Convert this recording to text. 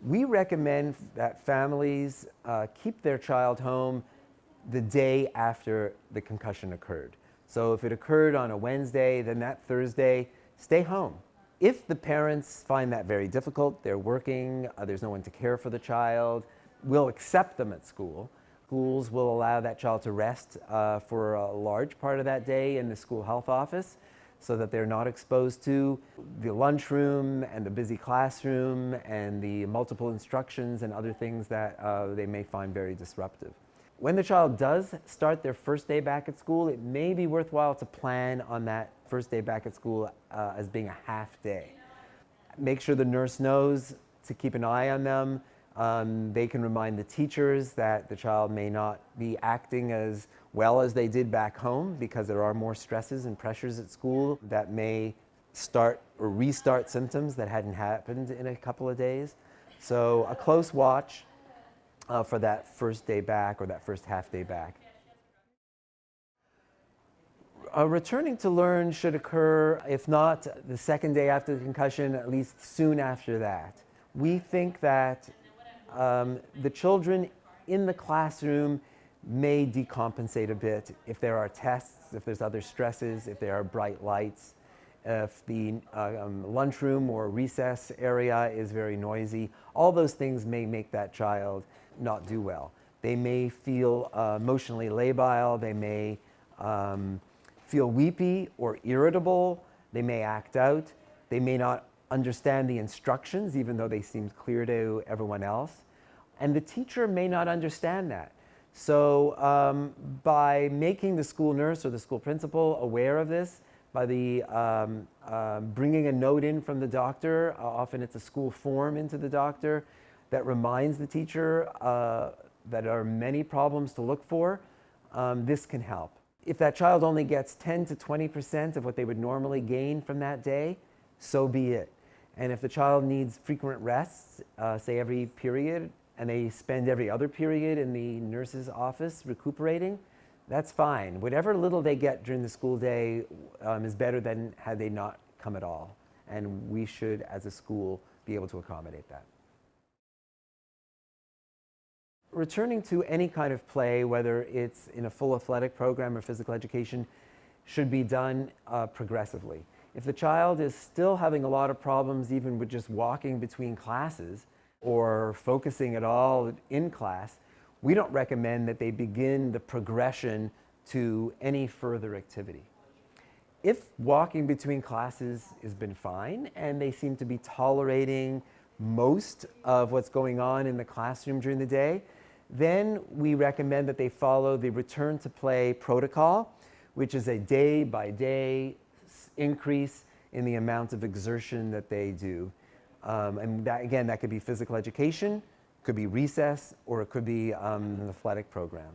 We recommend that families keep their child home the day after the concussion occurred. So if it occurred on a Wednesday, then that Thursday, stay home. If the parents find that very difficult, they're working, there's no one to care for the child, we'll accept them at school. Schools will allow that child to rest for a large part of that day in the school health office so that they're not exposed to the lunchroom and the busy classroom and the multiple instructions and other things that they may find very disruptive. When the child does start their first day back at school, it may be worthwhile to plan on that first day back at school as being a half day. Make sure the nurse knows to keep an eye on them. They can remind the teachers that the child may not be acting as well as they did back home because there are more stresses and pressures at school that may start or restart symptoms that hadn't happened in a couple of days. So a close watch for that first day back or that first half day back. Returning to learn should occur, if not the second day after the concussion, at least soon after that. We think that the children in the classroom may decompensate a bit if there are tests, if there's other stresses, if there are bright lights, if the lunchroom or recess area is very noisy. All those things may make that child not do well. They may feel emotionally labile, they may feel weepy or irritable, they may act out, they may not understand the instructions even though they seem clear to everyone else, and the teacher may not understand that. So by making the school nurse or the school principal aware of this, by the bringing a note in from the doctor, often it's a school form into the doctor that reminds the teacher that there are many problems to look for, this can help. If that child only gets 10 to 20% of what they would normally gain from that day, so be it. And if the child needs frequent rests, say every period, and they spend every other period in the nurse's office recuperating, that's fine. Whatever little they get during the school day is better than had they not come at all. And we should, as a school, be able to accommodate that. Returning to any kind of play, whether it's in a full athletic program or physical education, should be done progressively. If the child is still having a lot of problems even with just walking between classes or focusing at all in class, we don't recommend that they begin the progression to any further activity. If walking between classes has been fine and they seem to be tolerating most of what's going on in the classroom during the day, then we recommend that they follow the return to play protocol, which is a day-by-day increase in the amount of exertion that they do. And that, again, that could be physical education, could be recess, or it could be an athletic program.